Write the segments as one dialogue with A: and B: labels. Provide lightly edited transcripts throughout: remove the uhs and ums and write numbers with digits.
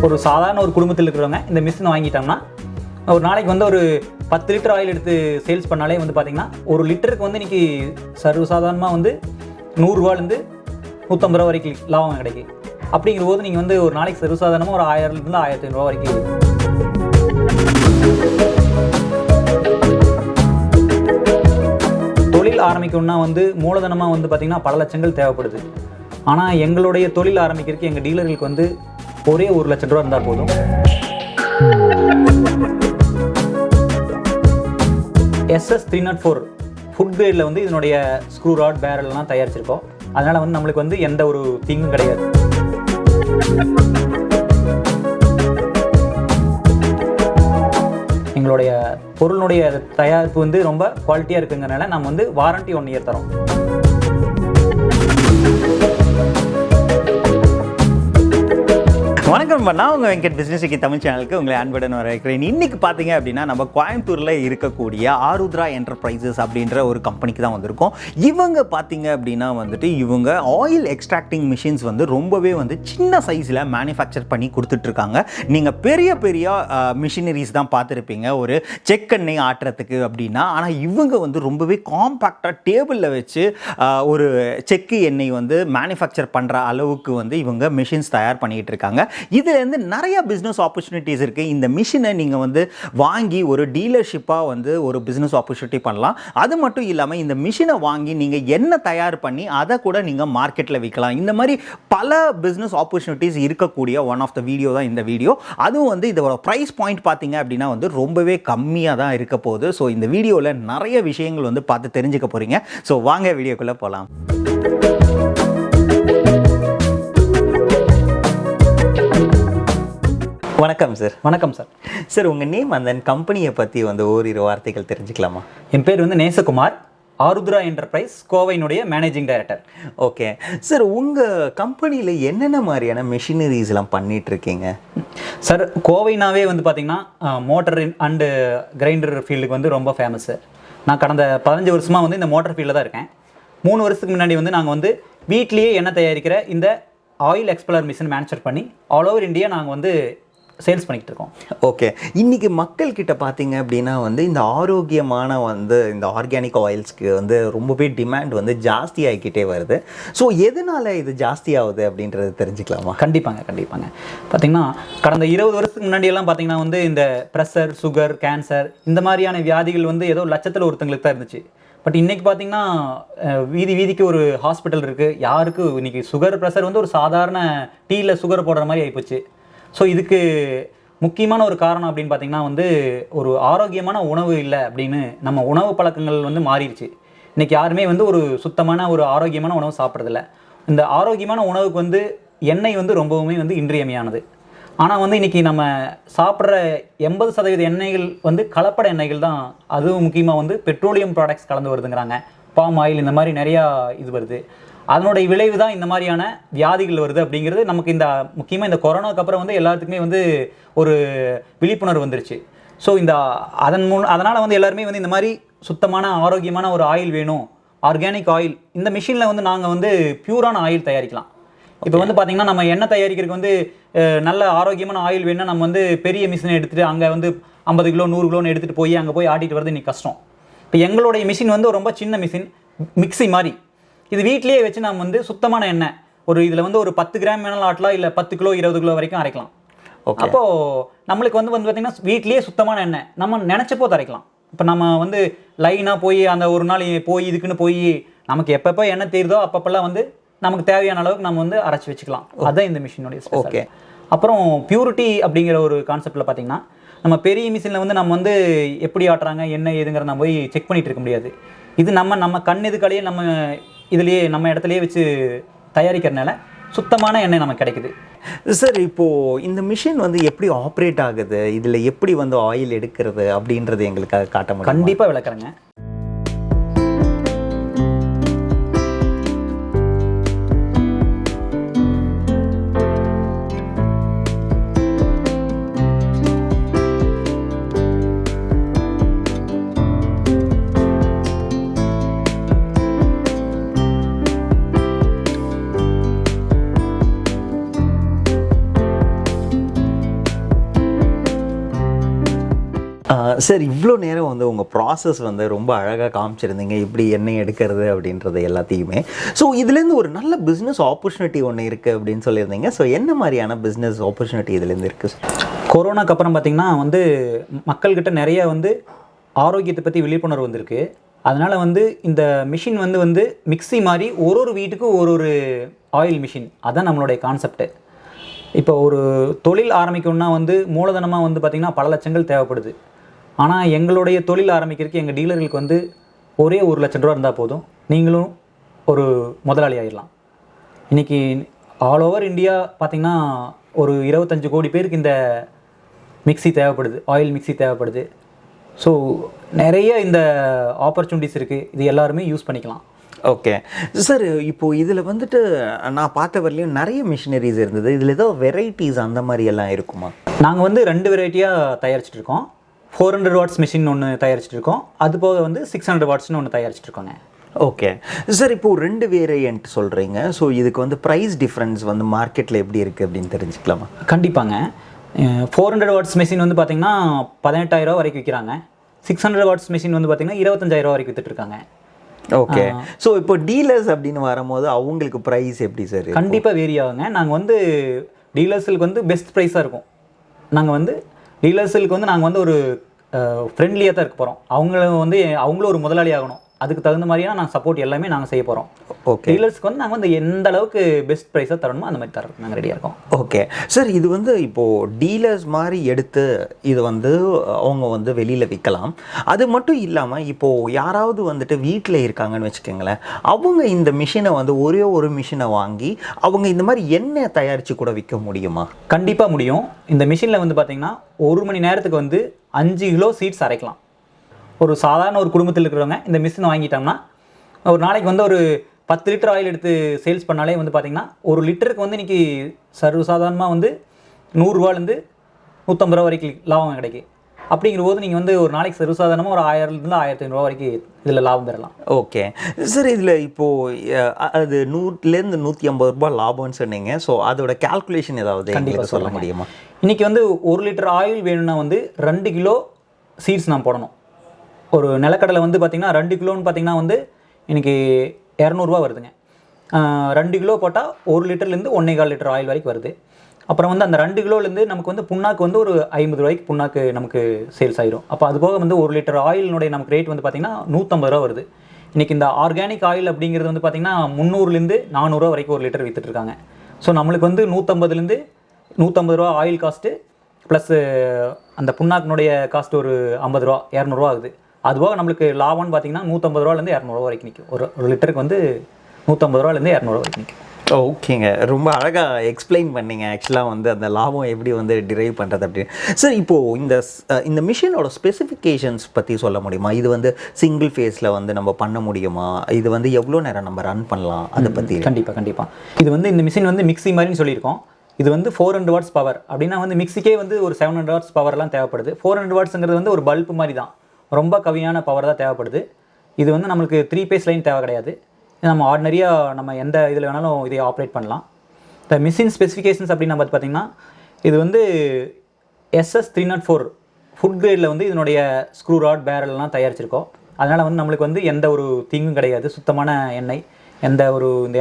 A: ஒரு சாதாரண ஒரு குடும்பத்தில் இருக்கிறவங்க இந்த மிஷின் வாங்கிட்டோம்னா ஒரு நாளைக்கு வந்து ஒரு 10 லிட்டர் ஆயில் எடுத்து சேல்ஸ் பண்ணாலே வந்து பார்த்திங்கன்னா ஒரு லிட்டருக்கு வந்து இன்றைக்கி சர்வசாதாரணமாக வந்து 100 ரூபாலேருந்து 150 ரூபா வரைக்கும் லாபம் கிடைக்கும். அப்படிங்கிற போது நீங்கள் வந்து ஒரு நாளைக்கு சர்வசாதாரணமாக ஒரு 1000லேருந்து 1500 ரூபா வரைக்கும் இருக்குது. தொழில் ஆரம்பிக்கணும்னா வந்து மூலதனமாக வந்து பார்த்திங்கன்னா பல லட்சங்கள் தேவைப்படுது. ஆனால் எங்களுடைய தொழில் ஆரம்பிக்கிறதுக்கு எங்கள் டீலர்களுக்கு வந்து ஒரே 1 லட்சம் ரூபா இருந்தால் போதும். SS 304 ஃபுட் கிரேடில் வந்து இதனுடைய ஸ்க்ரூ ராட் பேரல்லாம் தயாரிச்சிருக்கோம். அதனால் வந்து நம்மளுக்கு வந்து எந்த ஒரு தீங்கும் கிடையாது. எங்களுடைய பொருளுடைய தயாரிப்பு வந்து ரொம்ப குவாலிட்டியாக இருக்குங்கிறனால நம்ம வந்து வாரண்டி 1 இயர் தரோம்.
B: வணக்கம், நான் உங்கள் வெங்கட் பிஸ்னஸ் டெக்கி தமிழ் சேனலுக்கு உங்களை அன்புடன் வரவேற்கிறேன். இன்றைக்கி பார்த்தீங்க அப்படின்னா நம்ம கோயம்புத்தூரில் இருக்கக்கூடிய ஆருத்ரா என்டர்பிரைசஸ் அப்படின்ற ஒரு கம்பெனிக்கு தான் வந்திருக்கோம். இவங்க பார்த்தீங்க அப்படின்னா வந்துட்டு இவங்க ஆயில் எக்ஸ்ட்ராக்டிங் மிஷின்ஸ் வந்து ரொம்பவே வந்து சின்ன சைஸில் மேனுஃபேக்சர் பண்ணி கொடுத்துட்ருக்காங்க. நீங்கள் பெரிய பெரிய மிஷினரிஸ் தான் பார்த்துருப்பீங்க ஒரு செக்கெண்ணெய் ஆட்டுறதுக்கு அப்படின்னா. ஆனால் இவங்க வந்து ரொம்பவே காம்பேக்டாக டேபிளில் வச்சு ஒரு செக்கு எண்ணெய் வந்து மேனுஃபேக்சர் பண்ணுற அளவுக்கு வந்து இவங்க மிஷின்ஸ் தயார் பண்ணிக்கிட்டு இருக்காங்க. இதுலேருந்து நிறைய பிஸ்னஸ் ஆப்பர்ச்சுனிட்டிஸ் இருக்குது. இந்த மிஷினை நீங்கள் வந்து வாங்கி ஒரு டீலர்ஷிப்பாக வந்து ஒரு பிஸ்னஸ் ஆப்பர்ச்சுனிட்டி பண்ணலாம். அது மட்டும் இல்லாமல் இந்த மிஷினை வாங்கி நீங்கள் என்ன தயார் பண்ணி அதை கூட நீங்கள் மார்க்கெட்டில் விற்கலாம். இந்த மாதிரி பல பிஸ்னஸ் ஆப்பர்ச்சுனிட்டிஸ் இருக்கக்கூடிய ஒன் ஆஃப் த வீடியோ தான் இந்த வீடியோ. அதுவும் வந்து இதோட ப்ரைஸ் பாயிண்ட் பார்த்தீங்க அப்படின்னா வந்து ரொம்பவே கம்மியாக தான் இருக்க போகுது. ஸோ இந்த வீடியோவில் நிறைய விஷயங்கள் வந்து பார்த்து தெரிஞ்சுக்க போகிறீங்க. ஸோ வாங்க வீடியோக்குள்ளே போகலாம். வணக்கம் சார்.
A: வணக்கம் சார்.
B: சார், உங்கள் நேம் அந்த கம்பெனியை பற்றி வந்து ஓரிரு வார்த்தைகள் தெரிஞ்சுக்கலாமா?
A: என் பேர் வந்து நேசகுமார், ஆருத்ரா என்டர்பிரைஸ் கோவையினுடைய மேனேஜிங் டைரக்டர்.
B: ஓகே சார், உங்கள் கம்பெனியில் என்னென்ன மாதிரியான மிஷினரிஸ்லாம் பண்ணிகிட்ருக்கீங்க?
A: சார், கோவைனாவே வந்து பார்த்திங்கன்னா மோட்டர் அண்டு கிரைண்டர் ஃபீல்டுக்கு வந்து ரொம்ப ஃபேமஸ்ஸு. நான் கடந்த 15 வருஷமாக வந்து இந்த மோட்டர் ஃபீல்டில் தான் இருக்கேன். 3 வருஷத்துக்கு முன்னாடி வந்து நாங்கள் வந்து வீட்லேயே எண்ணெய் தயாரிக்கிற இந்த ஆயில் எக்ஸ்பெல்லர் மிஷின் மேனுஃபேக்சர் பண்ணி ஆல் ஓவர் இந்தியா நாங்கள் வந்து சேல்ஸ் பண்ணிக்கிட்டு இருக்கோம்.
B: ஓகே, இன்றைக்கி மக்கள்கிட்ட பார்த்தீங்க அப்படின்னா வந்து இந்த ஆரோக்கியமான வந்து இந்த ஆர்கானிக் ஆயில்ஸ்க்கு வந்து ரொம்பவே டிமாண்ட் வந்து ஜாஸ்தி ஆகிக்கிட்டே வருது. ஸோ எதனால் இது ஜாஸ்தி ஆகுது அப்படின்றது தெரிஞ்சுக்கலாமா?
A: கண்டிப்பாங்க. பார்த்திங்கன்னா கடந்த 20 வருஷத்துக்கு முன்னாடியெல்லாம் பார்த்திங்கன்னா வந்து இந்த ப்ரெஷர், சுகர், கேன்சர் இந்த மாதிரியான வியாதிகள் வந்து ஏதோ லட்சத்தில் ஒருத்தங்களுக்கு தான் இருந்துச்சு. பட் இன்றைக்கி பார்த்திங்கன்னா வீதிக்கு ஒரு ஹாஸ்பிட்டல் இருக்குது. யாருக்கு இன்றைக்கி சுகர், ப்ரெஷர் வந்து ஒரு சாதாரண டீயில் சுகர் போடுற மாதிரி ஆகிப்போச்சு. ஸோ இதுக்கு முக்கியமான ஒரு காரணம் அப்படின்னு பார்த்திங்கன்னா வந்து ஒரு ஆரோக்கியமான உணவு இல்லை அப்படின்னு நம்ம உணவு பழக்கங்கள் வந்து மாறிடுச்சு. இன்றைக்கி யாருமே வந்து ஒரு சுத்தமான ஒரு ஆரோக்கியமான உணவு சாப்பிட்றதில்ல. இந்த ஆரோக்கியமான உணவுக்கு வந்து எண்ணெய் வந்து ரொம்பவுமே வந்து இன்றியமையானது. ஆனால் வந்து இன்றைக்கி நம்ம சாப்பிட்ற 80% எண்ணெய்கள் வந்து கலப்பட எண்ணெய்கள் தான். அதுவும் முக்கியமாக வந்து பெட்ரோலியம் ப்ராடக்ட்ஸ் கலந்து வருதுங்கிறாங்க. பாம் ஆயில் இந்த மாதிரி நிறையா இது வருது. அதனுடைய விளைவு தான் இந்த மாதிரியான வியாதிகள் வருது அப்படிங்கிறது நமக்கு இந்த முக்கியமாக இந்த கொரோனாக்கு அப்புறம் வந்து எல்லாத்துக்குமே வந்து ஒரு விழிப்புணர்வு வந்துருச்சு. ஸோ இந்த அதனால் வந்து எல்லாருமே வந்து இந்த மாதிரி சுத்தமான ஆரோக்கியமான ஒரு ஆயில் வேணும், ஆர்கானிக் ஆயில். இந்த மிஷினில் வந்து நாங்கள் வந்து பியூரான ஆயில் தயாரிக்கலாம். இப்போ வந்து பார்த்திங்கன்னா நம்ம எண்ணெய் தயாரிக்கிறதுக்கு வந்து நல்ல ஆரோக்கியமான ஆயில் வேணும்னா நம்ம வந்து பெரிய மிஷினை எடுத்துகிட்டு அங்கே வந்து 50 கிலோ 100 கிலோன்னு எடுத்துகிட்டு போய் அங்கே போய் ஆட்டிகிட்டு வரது இன்றைக்கி கஷ்டம். இப்போ எங்களுடைய மிஷின் வந்து ரொம்ப சின்ன மிஷின், மிக்ஸி மாதிரி. இது வீட்லேயே வச்சு நம்ம வந்து சுத்தமான எண்ணெய் ஒரு இதில் வந்து ஒரு 10 கிராம் வேணாலும் ஆட்டலாம், இல்லை 10 கிலோ 20 கிலோ வரைக்கும் அரைக்கலாம். அப்போது நம்மளுக்கு வந்து பார்த்திங்கன்னா வீட்லேயே சுத்தமான எண்ணெய் நம்ம நினச்சப்போ அரைக்கலாம். இப்போ நம்ம வந்து லைனாக போய் அந்த ஒரு நாள் போய் இதுக்குன்னு போய் நமக்கு எப்பப்போ எண்ணெய் தெரியுதோ அப்பப்பெல்லாம் வந்து நமக்கு தேவையான அளவுக்கு நம்ம வந்து அரைச்சி வச்சுக்கலாம். அதுதான் இந்த மிஷினுடைய ஸ்பெஷல். ஓகே, அப்புறம் பியூரிட்டி அப்படிங்கிற ஒரு கான்செப்டில் பார்த்திங்கன்னா நம்ம பெரிய மிஷினில் வந்து நம்ம வந்து எப்படி ஆட்டுறாங்க என்ன ஏதுங்கிற நம்ம போய் செக் பண்ணிகிட்டு இருக்க முடியாது. இது நம்ம கண் எதுக்காலேயே நம்ம இதுலேயே நம்ம இடத்துலையே வச்சு தயாரிக்கிறதுனால சுத்தமான எண்ணெய் நமக்கு கிடைக்குது.
B: சார், இப்போது இந்த மிஷின் வந்து எப்படி ஆப்ரேட் ஆகுது, இதில் எப்படி வந்து ஆயில் எடுக்கிறது அப்படின்றது எங்களுக்காக காட்ட முடியும்?
A: கண்டிப்பாக விளக்குறேங்க.
B: சார் இவ்வளோ நேரம் வந்து உங்கள் ப்ராசஸ் வந்து ரொம்ப அழகாக காமிச்சிருந்தீங்க, இப்படி எண்ணெய் எடுக்கிறது அப்படின்றது எல்லாத்தையுமே. ஸோ இதுலேருந்து ஒரு நல்ல பிஸ்னஸ் ஆப்பர்ச்சுனிட்டி ஒன்று இருக்குது அப்படின்னு சொல்லியிருந்தீங்க. ஸோ என்ன மாதிரியான பிஸ்னஸ் ஆப்பர்ச்சுனிட்டி இதுலேருந்து இருக்குது சார்?
A: கொரோனாக்கு அப்புறம் பார்த்திங்கன்னா வந்து மக்கள்கிட்ட நிறைய வந்து ஆரோக்கியத்தை பற்றி விழிப்புணர்வு வந்திருக்கு. அதனால் வந்து இந்த மிஷின் வந்து மிக்ஸி மாதிரி ஒரு வீட்டுக்கும் ஒரு ஆயில் மிஷின், அதுதான் நம்மளுடைய கான்செப்ட்டு. இப்போ ஒரு தொழில் ஆரம்பிக்கணும்னா வந்து மூலதனமாக வந்து பார்த்திங்கன்னா பல லட்சங்கள் தேவைப்படுது. ஆனால் எங்களுடைய தொழில் ஆரம்பிக்கிறதுக்கு எங்கள் டீலர்களுக்கு வந்து ஒரே 1 லட்சம் ரூபா இருந்தால் போதும், நீங்களும் ஒரு முதலாளி ஆகிடலாம். இன்றைக்கி ஆல் ஓவர் இந்தியா பார்த்திங்கன்னா ஒரு 25 கோடி பேருக்கு இந்த மிக்ஸி தேவைப்படுது, ஆயில் மிக்ஸி தேவைப்படுது. ஸோ நிறைய இந்த ஆப்பர்ச்சுனிட்டிஸ் இருக்குது, இது எல்லாருமே யூஸ் பண்ணிக்கலாம்.
B: ஓகே சார், இப்போது இதில் வந்துட்டு நான் பார்த்த வரலையும் நிறைய மிஷினரிஸ் இருந்தது. இதில் ஏதோ வெரைட்டிஸ் அந்த மாதிரி எல்லாம் இருக்குமா?
A: நாங்கள் வந்து 2 வெரைட்டியாக தயாரிச்சுட்டு இருக்கோம். 400 வாட்ஸ் மிஷின் ஒன்று தயாரிச்சுட்டு இருக்கோம், அது போக வந்து 600 வாட்ஸ்னு ஒன்று தயாரிச்சுட்டு இருக்கோங்க.
B: ஓகே சார், இப்போது 2 வேரியன்ட் சொல்கிறீங்க. ஸோ இதுக்கு வந்து ப்ரைஸ் டிஃப்ரென்ஸ் வந்து மார்க்கெட்டில் எப்படி இருக்குது அப்படின்னு தெரிஞ்சுக்கலாமா?
A: கண்டிப்பாங்க. 400 வாட்ஸ் மிஷின் வந்து பார்த்திங்கன்னா 18,000 வரைக்கும் விற்கிறாங்க. 600 வாட்ஸ் மிஷின் வந்து பார்த்திங்கன்னா 25,000 வரைக்கும் விற்றுட்ருக்காங்க.
B: ஓகே. ஸோ இப்போ டீலர்ஸ் அப்படின்னு வரும்போது அவங்களுக்கு ப்ரைஸ் எப்படி சார்?
A: கண்டிப்பாக வேரி ஆகுங்க. நாங்கள் வந்து டீலர்ஸுக்கு வந்து பெஸ்ட் ப்ரைஸாக இருக்கும். நாங்கள் வந்து டீலர்ஸுக்கு வந்து நாங்கள் வந்து ஒரு ஃப்ரெண்ட்லியாக தான் இருக்க போகிறோம். அவங்களும் ஒரு முதலாளி ஆகணும், அதுக்கு தகுந்த மாதிரியான நாங்கள் சப்போர்ட் எல்லாமே நாங்கள் செய்ய போகிறோம்.
B: ஓகே.
A: டீலர்ஸ்க்கு வந்து நாங்கள் வந்து எந்த அளவுக்கு பெஸ்ட் ப்ரைஸாக தரணுமோ அந்த மாதிரி தரணும் நாங்கள் ரெடியாக இருக்கோம்.
B: ஓகே சார், இது வந்து இப்போது டீலர்ஸ் மாதிரி எடுத்து இது வந்து அவங்க வந்து வெளியில் விற்கலாம். அது மட்டும் இல்லாமல் இப்போது யாராவது வந்துட்டு வீட்டில் இருக்காங்கன்னு வச்சுக்கோங்களேன், அவங்க இந்த மிஷினை வந்து ஒரே ஒரு மிஷினை வாங்கி அவங்க இந்த மாதிரி எண்ணெய் தயாரித்து கூட விற்க முடியுமா?
A: கண்டிப்பாக முடியும். இந்த மிஷினில் வந்து பார்த்திங்கன்னா 1 மணி நேரத்துக்கு வந்து 5 கிலோ சீட்ஸ் அரைக்கலாம். ஒரு சாதாரண ஒரு குடும்பத்தில் இருக்கிறவங்க இந்த மிஷினை வாங்கிட்டோம்னா ஒரு நாளைக்கு வந்து ஒரு 10 லிட்டர் ஆயில் எடுத்து சேல்ஸ் பண்ணாலே வந்து பார்த்திங்கன்னா 1 லிட்டருக்கு வந்து இன்றைக்கி சர்வசாதாரணமாக வந்து 100 ரூபாலேருந்து 150 ரூபா வரைக்கும் லாபம் கிடைக்கும். அப்படிங்கிற போது நீங்கள் வந்து ஒரு நாளைக்கு சர்வசாதாரணமாக ஒரு 1000லேருந்து 1500 வரைக்கும் இதில் லாபம் பெறலாம்.
B: ஓகே சார், இதில் இப்போது அது 100லேருந்து 150 ரூபாய் லாபம்னு சொன்னீங்க. ஸோ அதோட கால்குலேஷன் ஏதாவது கண்டிப்பாக சொல்ல முடியுமா?
A: இன்றைக்கி வந்து 1 லிட்டர் ஆயில் வேணும்னா வந்து 2 கிலோ சீட்ஸ் நான் போடணும். ஒரு நிலக்கடலை வந்து பார்த்திங்கன்னா 2 கிலோன்னு பார்த்திங்கன்னா வந்து இன்றைக்கி 200 ரூபா வருதுங்க. 2 கிலோ போட்டால் 1 லிட்டர்லேருந்து 1.25 லிட்டர் ஆயில் வரைக்கும் வருது. அப்புறம் வந்து அந்த 2 கிலோலேருந்து நமக்கு வந்து புண்ணாக்கு வந்து ஒரு 50 ரூபாய்க்கு புண்ணாக்கு நமக்கு சேல்ஸ் ஆயிரும். அப்போ அது போக வந்து 1 லிட்டர் ஆயிலினுடைய நமக்கு ரேட் வந்து பார்த்திங்கன்னா 150 ரூபா வருது. இன்றைக்கி இந்த ஆர்கானிக் ஆயில் அப்படிங்கிறது வந்து பார்த்திங்கன்னா 300லேருந்து 400 ரூபா வரைக்கும் 1 லிட்டர் விற்றுட்ருக்காங்க. ஸோ நம்மளுக்கு வந்து 150லேருந்து 150 ரூபா ஆயில் காஸ்ட்டு ப்ளஸ் அந்த புண்ணாக்கினுடைய காஸ்ட் ஒரு 50 ரூபா 200 ரூபா ஆகுது. அதுபோக நம்மளுக்கு லாபம்னு பார்த்தீங்கன்னா 150 ரூபாலேருந்து 200 ரூபா வரைக்கும் நிற்கும். ஒரு லிட்டருக்கு வந்து 150 ரூபாலேருந்து 200 ரூபா வரைக்கும் நிற்கும்.
B: ஓகேங்க, ரொம்ப அழகாக எக்ஸ்பிளைன் பண்ணிங்க ஆக்சுவலாக வந்து அந்த லாபம் எப்படி வந்து டிரைவ் பண்ணுறது அப்படின்னு. சார் இப்போது இந்த மிஷினோட ஸ்பெசிஃபிகேஷன்ஸ் பற்றி சொல்ல முடியுமா? இது வந்து சிங்கிள் ஃபேஸில் வந்து நம்ம பண்ண முடியுமா? இது வந்து எவ்வளோ நேரம் நம்ம ரன் பண்ணலாம், அதை பற்றி?
A: கண்டிப்பாக. இது வந்து இந்த மிஷின் வந்து மிக்ஸி மாதிரின்னு சொல்லியிருக்கோம். இது வந்து 400 வாட்ஸ் பவர் அப்படின்னா வந்து மிக்ஸிக்கே வந்து ஒரு 700 வாட்ஸ் பவர்லாம் தேவைப்படுது. 400 வாட்ஸுங்கிறது வந்து ஒரு பல்ப் மாதிரி தான், ரொம்ப கம்மியான பவர் தான் தேவைப்படுது. இது வந்து நம்மளுக்கு 3 பேஸ் லைன் தேவை கிடையாது. நம்ம ஆர்டினரியாக நம்ம எந்த இதில் வேணாலும் இதை ஆப்ரேட் பண்ணலாம். இந்த மிஷின் ஸ்பெசிஃபிகேஷன்ஸ் அப்படின்னு நம்ம பார்த்திங்கன்னா இது வந்து SS304 ஃபுட் கிரேடில் வந்து இதனுடைய ஸ்க்ரூ ராட் பேரல்லாம் தயாரிச்சிருக்கோம். அதனால் வந்து நம்மளுக்கு வந்து எந்த ஒரு தீங்கும் கிடையாது, சுத்தமான எண்ணெய், இந்த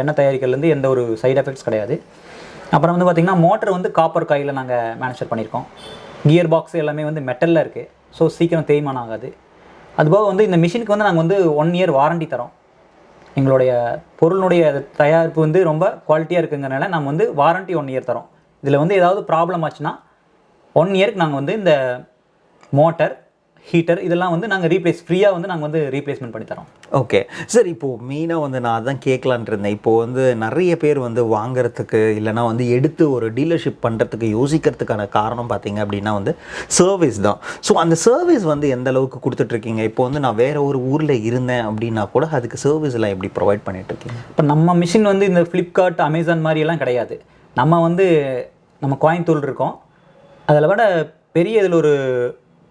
A: எண்ணெய் தயாரிக்கிறதுலேருந்து எந்த ஒரு சைடு எஃபெக்ட்ஸ் கிடையாது. அப்புறம் வந்து பார்த்திங்கன்னா மோட்டர் வந்து காப்பர் காயில் நாங்கள் மேனுஃபேக்சர் பண்ணியிருக்கோம். கியர் பாக்ஸ் எல்லாமே வந்து மெட்டலில் இருக்குது, ஸோ சீக்கிரம் தேய்மானம் ஆகாது. அதுபோக வந்து இந்த மிஷினுக்கு வந்து நாங்கள் வந்து 1 இயர் வாரண்டி தரோம். எங்களுடைய பொருளுடைய தயாரிப்பு வந்து ரொம்ப குவாலிட்டியாக இருக்குங்கிறனால நம்ம வந்து வாரண்டி 1 இயர் தரோம். இதில் வந்து ஏதாவது ப்ராப்ளம் ஆச்சுன்னா 1 இயருக்கு நாங்கள் வந்து இந்த மோட்டர், ஹீட்டர் இதெல்லாம் வந்து நாங்கள் ஃப்ரீயாக வந்து நாங்கள் வந்து ரீப்ளேஸ்மெண்ட் பண்ணி தரோம்.
B: ஓகே சார், இப்போது மெயினாக வந்து நான் அதான் கேட்கலான் இருந்தேன். இப்போது வந்து நிறைய பேர் வந்து வாங்குறதுக்கு இல்லைனா வந்து எடுத்து ஒரு டீலர்ஷிப் பண்ணுறதுக்கு யோசிக்கிறதுக்கான காரணம் பார்த்தீங்க அப்படின்னா வந்து சர்வீஸ் தான். ஸோ அந்த சர்வீஸ் வந்து எந்த அளவுக்கு கொடுத்துட்ருக்கீங்க? இப்போ வந்து நான் வேறு ஒரு ஊரில் இருந்தேன் அப்படின்னா கூட அதுக்கு சர்வீஸ்லாம் எப்படி ப்ரொவைட் பண்ணிகிட்ருக்கீங்க?
A: இப்போ நம்ம மிஷின் வந்து இந்த ஃப்ளிப்கார்ட், அமேசான் மாதிரியெல்லாம் கிடையாது. நம்ம கோயம்புத்தூர் இருக்கோம். அதில் விட பெரிய இதில் ஒரு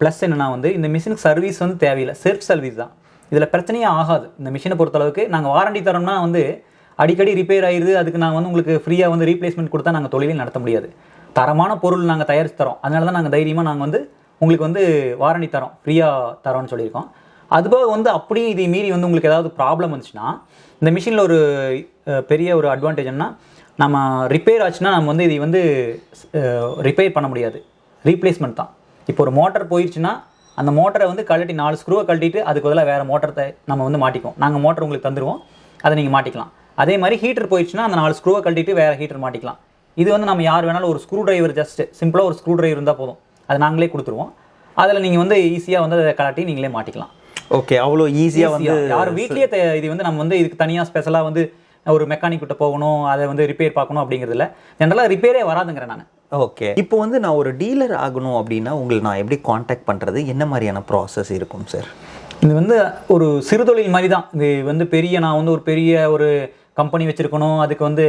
A: ப்ளஸ் என்னென்னா வந்து இந்த மிஷினுக்கு சர்வீஸ் வந்து தேவையில்லை, செல்ஃப் சர்வீஸ் தான். இதில் பிரச்சனையே ஆகாது. இந்த மிஷினை பொறுத்தளவுக்கு நாங்கள் வாரண்டி தரோம்னா வந்து அடிக்கடி ரிப்பேர் ஆயிடுது, அதுக்கு நாங்கள் வந்து உங்களுக்கு ஃப்ரீயாக வந்து ரீப்ளேஸ்மெண்ட் கொடுத்தா நாங்கள் தொழிலே நடத்த முடியாது. தரமான பொருள் நாங்கள் தயாரித்து தரோம். அதனால தான் நாங்கள் தைரியமாக நாங்கள் வந்து உங்களுக்கு வந்து வாரண்டி தரோம், ஃப்ரீயாக தரோம்னு சொல்லியிருக்கோம். அதுபோக வந்து அப்படியே இதை மீறி வந்து உங்களுக்கு ஏதாவது ப்ராப்ளம் வந்துச்சுன்னா இந்த மிஷினில் ஒரு பெரிய ஒரு அட்வான்டேஜ் என்ன, நம்ம ரிப்பேர் ஆச்சுன்னா நம்ம வந்து இதை வந்து ரிப்பேர் பண்ண முடியாது, ரீப்ளேஸ்மெண்ட் தான். இப்போ ஒரு மோட்டர் போயிடுச்சுன்னா அந்த மோட்டரை வந்து கழட்டி 4 ஸ்க்ரூவை கழட்டிட்டு அதுக்கு பதிலாக வேறு மோட்டரை நம்ம வந்து மாட்டிக்குவோம். நாங்கள் மோட்டர் உங்களுக்கு தந்துடுவோம், அதை நீங்கள் மாட்டிக்கலாம். அதே மாதிரி ஹீட்டர் போயிடுச்சுன்னா அந்த 4 ஸ்க்ரூவை கழட்டிட்டு வேறு ஹீட்டர் மாட்டிக்கலாம். இது வந்து நம்ம யார் வேணாலும் ஒரு ஸ்க்ரூ டிரைவர், ஜஸ்ட் சிம்பிளாக ஒரு ஸ்க்ரூ டிரைவர் இருந்தால் போதும், அதை நாங்களே கொடுத்துருவோம். அதில் நீங்கள் வந்து ஈஸியாக வந்து அதை கழட்டி நீங்களே மாட்டிக்கலாம்.
B: ஓகே, அவ்வளோ ஈஸியாக வந்து
A: யார் வீட்லேயே இது வந்து நம்ம வந்து இதுக்கு தனியாக ஸ்பெஷலாக வந்து ஒரு மெக்கானிக் கிட்ட போகணும், அதை வந்து ரிப்பேர் பார்க்கணும் அப்படிங்கிறதுல ஜென்ரலாக ரிப்பேரே வராதுங்கிறேன் நான்.
B: ஓகே, இப்போ வந்து நான் ஒரு டீலர் ஆகணும் அப்படின்னா உங்களை நான் எப்படி காண்டாக்ட் பண்ணுறது, என்ன மாதிரியான ப்ராசஸ் இருக்கும் சார்?
A: இது வந்து ஒரு சிறு தொழில் மாதிரி தான். இது வந்து நான் வந்து ஒரு பெரிய ஒரு கம்பெனி வச்சுருக்கணும், அதுக்கு வந்து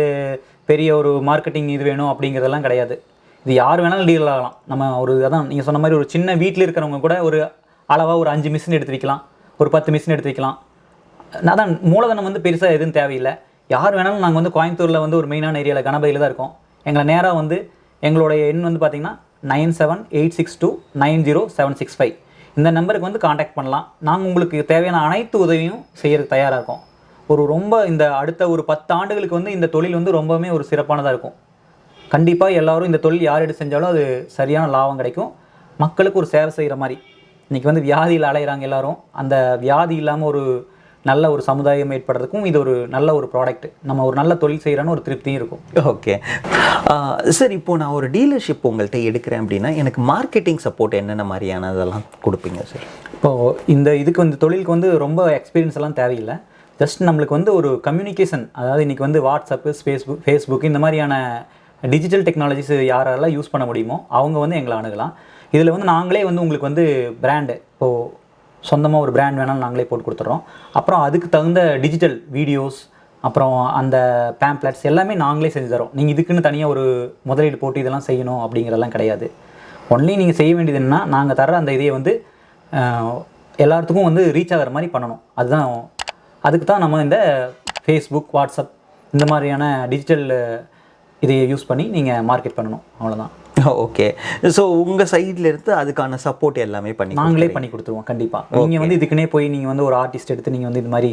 A: பெரிய ஒரு மார்க்கெட்டிங் இது வேணும் அப்படிங்கிறதெல்லாம் கிடையாது. இது யார் வேணாலும் டீலர் ஆகலாம். நம்ம ஒரு அதான் நீங்கள் சொன்ன மாதிரி ஒரு சின்ன வீட்டில் இருக்கிறவங்க கூட ஒரு அளவாக ஒரு 5 மிஷின் எடுத்து வைக்கலாம், ஒரு 10 மிஷின் எடுத்து வைக்கலாம். அதான் மூலதனம் வந்து பெருசாக எதுவும் தேவையில்லை. யார் வேணாலும் நாங்கள் வந்து கோயம்புத்தூரில் வந்து ஒரு மெயினான ஏரியாவில் கணபதியில் தான் இருக்கோம். எங்களை நேராக வந்து எங்களுடைய எண் வந்து பார்த்திங்கன்னா 9786290765 இந்த நம்பருக்கு வந்து காண்டாக்ட் பண்ணலாம். நாங்கள் உங்களுக்கு தேவையான அனைத்து உதவியும் செய்யறதுக்கு தயாராக இருக்கோம். ரொம்ப இந்த அடுத்த ஒரு 10 ஆண்டுகளுக்கு வந்து இந்த தொழில் வந்து ரொம்பவுமே ஒரு சிறப்பானதாக இருக்கும். கண்டிப்பாக எல்லோரும் இந்த தொழில் யார் எடுத்து செஞ்சாலும் அது சரியான லாபம் கிடைக்கும். மக்களுக்கு ஒரு சேவை செய்கிற மாதிரி. இன்றைக்கி வந்து வியாதியில் அலைகிறாங்க எல்லோரும், அந்த வியாதி இல்லாமல் ஒரு நல்ல ஒரு சமுதாயம் ஏற்படுறதுக்கும் இது ஒரு நல்ல ஒரு ப்ராடக்ட். நம்ம ஒரு நல்ல தொழில் செய்கிறோன்னு ஒரு திருப்தியும் இருக்கும்.
B: ஓகே சார், இப்போது நான் ஒரு டீலர்ஷிப் உங்கள்கிட்ட எடுக்கிறேன் அப்படின்னா எனக்கு மார்க்கெட்டிங் சப்போர்ட் என்னென்ன மாதிரியான இதெல்லாம் கொடுப்பீங்க சார்?
A: இப்போது இதுக்கு வந்து தொழிலுக்கு வந்து ரொம்ப எக்ஸ்பீரியன்ஸ் எல்லாம் தேவையில்லை. ஜஸ்ட் நம்மளுக்கு வந்து ஒரு கம்யூனிகேஷன், அதாவது இன்றைக்கி வந்து வாட்ஸ்அப்பு, ஃபேஸ்புக் இந்த மாதிரியான டிஜிட்டல் டெக்னாலஜிஸ் யாரெல்லாம் யூஸ் பண்ண முடியுமோ அவங்க வந்து எங்களை அணுகலாம். இதில் வந்து நாங்களே வந்து உங்களுக்கு வந்து பிராண்டு, இப்போது சொந்தமாக ஒரு பிராண்ட் வேணாலும் நாங்களே போட்டு கொடுத்துட்றோம். அப்புறம் அதுக்கு தகுந்த டிஜிட்டல் வீடியோஸ், அப்புறம் அந்த பேம்ப்ளெட்ஸ் எல்லாமே நாங்களே செஞ்சு தரோம். நீங்கள் இதுக்குன்னு தனியாக ஒரு முதலீடு போட்டு இதெல்லாம் செய்யணும் அப்படிங்கிறதெல்லாம் கிடையாது. ஒன்லி நீங்கள் செய்ய வேண்டியது என்னன்னா, நாங்கள் தர்ற அந்த இதையை வந்து எல்லாத்துக்கும் வந்து ரீச் ஆகிற மாதிரி பண்ணணும். அதுக்கு தான் நம்ம இந்த ஃபேஸ்புக், வாட்ஸ்அப் இந்த மாதிரியான டிஜிட்டல் இதையை யூஸ் பண்ணி நீங்கள் மார்க்கெட் பண்ணணும், அவ்வளோதான்.
B: ஓகே, ஸோ உங்கள் சைடில் இருந்து அதுக்கான சப்போர்ட் எல்லாமே
A: நாங்களே பண்ணி கொடுத்துருவோம். கண்டிப்பாக நீங்கள் வந்து இதுக்குன்னே போய் நீங்கள் வந்து ஒரு ஆர்டிஸ்ட் எடுத்து நீங்கள் வந்து இது மாதிரி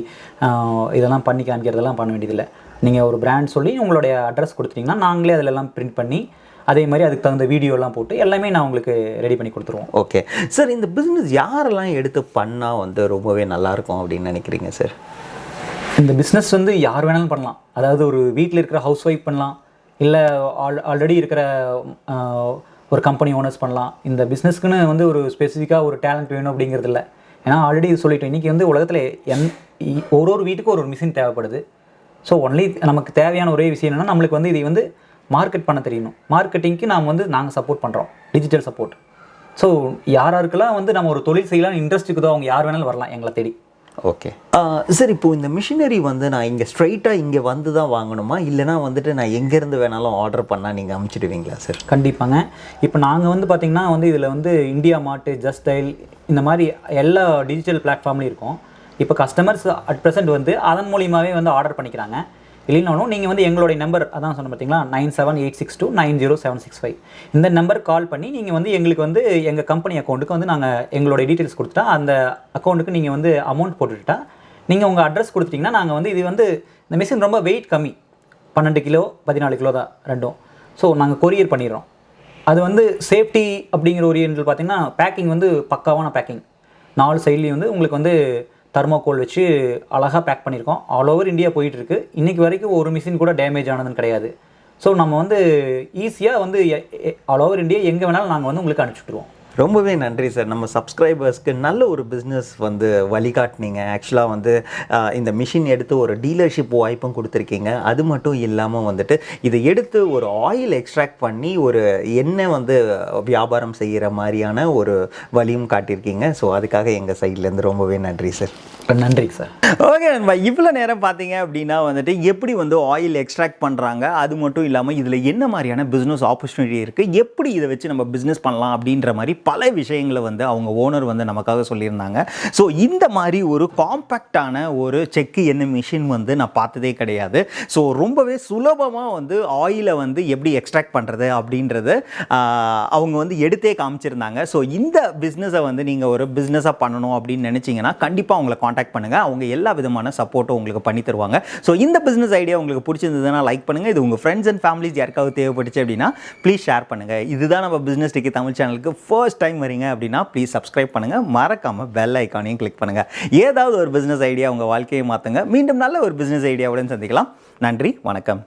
A: இதெல்லாம் பண்ணி காமிக்கிறதெல்லாம் பண்ண வேண்டியதில்லை. நீங்கள் ஒரு பிராண்ட் சொல்லி உங்களுடைய அட்ரஸ் கொடுத்துட்டிங்கன்னா நாங்களே அதிலெல்லாம் பிரிண்ட் பண்ணி அதே மாதிரி அதுக்கு தகுந்த வீடியோலாம் போட்டு எல்லாமே நான் உங்களுக்கு ரெடி பண்ணி கொடுத்துருவோம்.
B: ஓகே சார், இந்த பிஸ்னஸ் யாரெல்லாம் எடுத்து பண்ணால் வந்து ரொம்பவே நல்லாயிருக்கும் அப்படின்னு நினைக்கிறீங்க சார்?
A: இந்த பிஸ்னஸ் வந்து யார் வேணாலும் பண்ணலாம். அதாவது ஒரு வீட்டில் இருக்கிற ஹவுஸ் ஒய்ஃப் பண்ணலாம், இல்லை ஆல்ரெடி இருக்கிற ஒரு கம்பெனி ஓனர்ஸ் பண்ணலாம். இந்த பிஸ்னஸ்க்குன்னு வந்து ஒரு ஸ்பெசிஃபிக்காக ஒரு டேலண்ட் வேணும் அப்படிங்கிறது இல்லை. ஏன்னா ஆல்ரெடி இது சொல்லிட்டோம், இன்றைக்கி வந்து உலகத்தில் ஒரு வீட்டுக்கும் ஒரு மிஷின் தேவைப்படுது. ஸோ ஒன்லி நமக்கு தேவையான ஒரே விஷயம் என்னென்னா நம்மளுக்கு வந்து இதை வந்து மார்க்கெட் பண்ண தெரியணும். மார்க்கெட்டிங்க்கு நாங்கள் சப்போர்ட் பண்ணுறோம், டிஜிட்டல் சப்போர்ட். ஸோ யாருக்கெல்லாம் வந்து நம்ம ஒரு தொழில் செய்யலாம் இன்ட்ரெஸ்ட் இருக்குதோ அவங்க யார் வேணாலும் வரலாம் எங்களை தேடி.
B: ஓகே சார், இப்போது இந்த மிஷினரி வந்து நான் இங்கே ஸ்ட்ரைட்டாக இங்கே வந்து தான் வாங்கணுமா, இல்லைனா வந்துட்டு நான் எங்கேருந்து வேணாலும் ஆர்டர் பண்ணால் நீங்கள் அனுப்பிச்சிடுவீங்களா சார்?
A: கண்டிப்பாங்க. இப்போ நாங்கள் வந்து பார்த்திங்கன்னா வந்து இதில் வந்து இந்தியா மார்ட், ஜஸ்ட் டைல் இந்த மாதிரி எல்லா டிஜிட்டல் பிளாட்ஃபார்ம்லேயும் இருக்கும். இப்போ கஸ்டமர்ஸ் அட் ப்ரெசென்ட் வந்து அதன் மூலியமாகவே வந்து ஆர்டர் பண்ணிக்கிறாங்க. இல்லைனாலும் நீங்கள் வந்து எங்களுடைய நம்பர் அதான் சொன்ன பார்த்தீங்களா, 9786290765 இந்த நம்பர் கால் பண்ணி நீங்கள் வந்து எங்களுக்கு வந்து எங்கள் கம்பெனி அக்கௌண்ட்டுக்கு வந்து நாங்கள் எங்களுடைய டீட்டெயில்ஸ் கொடுத்துட்டா அந்த அக்கௌண்ட்டுக்கு நீங்கள் வந்து அமௌண்ட் போட்டுக்கிட்டா நீங்கள் உங்கள் அட்ரஸ் கொடுத்துட்டிங்கன்னா நாங்கள் வந்து இது வந்து இந்த மிஷின் ரொம்ப வெயிட் கம்மி, 12 கிலோ 14 கிலோ தான் ரெண்டும். ஸோ நாங்கள் கொரியர் பண்ணிடுறோம். அது வந்து சேஃப்டி அப்படிங்கிற ஒரு ஏரியில் பார்த்தீங்கன்னா பேக்கிங் வந்து பக்காவான பேக்கிங், 4 சைட்லேயும் வந்து உங்களுக்கு வந்து தர்மோகோல் வச்சு அழகாக பேக் பண்ணியிருக்கோம். ஆல் ஓவர் இந்தியா போயிட்டுருக்கு. இன்றைக்கி வரைக்கும் ஒரு மிஷின் கூட டேமேஜ் ஆனதுன்னு கிடையாது. ஸோ நம்ம வந்து ஈஸியாக வந்து ஆல் ஓவர் இந்தியா எங்கே வேணாலும் நாங்கள் வந்து உங்களுக்கு அனுப்பிச்சுட்ருவோம்.
B: ரொம்பவே நன்றி சார். நம்ம சப்ஸ்கிரைபர்ஸ்க்கு நல்ல ஒரு பிஸ்னஸ் வந்து வழிகாட்டினீங்க. ஆக்சுவலாக வந்து இந்த மிஷின் எடுத்து ஒரு டீலர்ஷிப் வாய்ப்பும் கொடுத்துருக்கீங்க. அது மட்டும் இல்லாமல் வந்துட்டு இதை எடுத்து ஒரு ஆயில் எக்ஸ்ட்ராக்ட் பண்ணி ஒரு எண்ணெய் வந்து வியாபாரம் செய்கிற மாதிரியான ஒரு வழியும் காட்டியிருக்கீங்க. ஸோ அதுக்காக எங்கள் சைட்லேருந்து ரொம்பவே நன்றி சார்.
A: நன்றி சார்.
B: ஓகே நண்பா, இவ்வளோ நேரம் பார்த்தீங்க அப்படின்னா வந்துட்டு எப்படி வந்து ஆயில் எக்ஸ்ட்ராக்ட் பண்ணுறாங்க, அது மட்டும் இல்லாமல் இதில் என்ன மாதிரியான பிஸ்னஸ் ஆப்பர்ச்சுனிட்டி இருக்குது, எப்படி இதை வச்சு நம்ம பிஸ்னஸ் பண்ணலாம் அப்படின்ற மாதிரி பல விஷயங்களை வந்து அவங்க ஓனர் வந்து நமக்காக சொல்லியிருந்தாங்க. ஸோ இந்த மாதிரி ஒரு காம்பேக்டான ஒரு செக்கு எண்ணெய் மிஷின் வந்து நான் பார்த்ததே கிடையாது. ஸோ ரொம்பவே சுலபமாக வந்து ஆயிலை வந்து எப்படி எக்ஸ்ட்ராக்ட் பண்ணுறது அப்படின்றது அவங்க வந்து எடுத்தே காமிச்சிருந்தாங்க. ஸோ இந்த பிஸ்னஸை வந்து நீங்கள் ஒரு பிஸ்னஸாக பண்ணணும் அப்படின்னு நினச்சிங்கன்னா கண்டிப்பாக அவங்களை காண்டாக்ட் பண்ணுங்கள். அவங்க எல்லா விதமான சப்போர்ட்டும் உங்களுக்கு பண்ணி தருவாங்க. ஸோ இந்த பிஸ்னஸ் ஐடியா உங்களுக்கு பிடிச்சிருந்ததுன்னா லைக் பண்ணுங்கள். இது உங்கள் ஃப்ரெண்ட்ஸ் அண்ட் ஃபேமிலிஸ் யாருக்காவது தேவைப்பட்டுச்சு அப்படின்னா ப்ளீஸ் ஷேர் பண்ணுங்கள். இதுதான் நம்ம பிஸ்னஸ் டெக்கி தமிழ் சேனலுக்கு ஃபர்ஸ்ட் டைம் வரீங்க அப்படின்னா ப்ளீஸ் சப்ஸ்கிரைப் பண்ணுங்கள். மறக்காமல் பெல் ஐக்கானையும் கிளிக் பண்ணுங்கள். ஏதாவது ஒரு பிஸ்னஸ் ஐடியா உங்கள் வாழ்க்கையை மாற்றுங்க. மீண்டும் நல்ல ஒரு பிஸ்னஸ் ஐடியாவுடன் சந்திக்கலாம். நன்றி, வணக்கம்.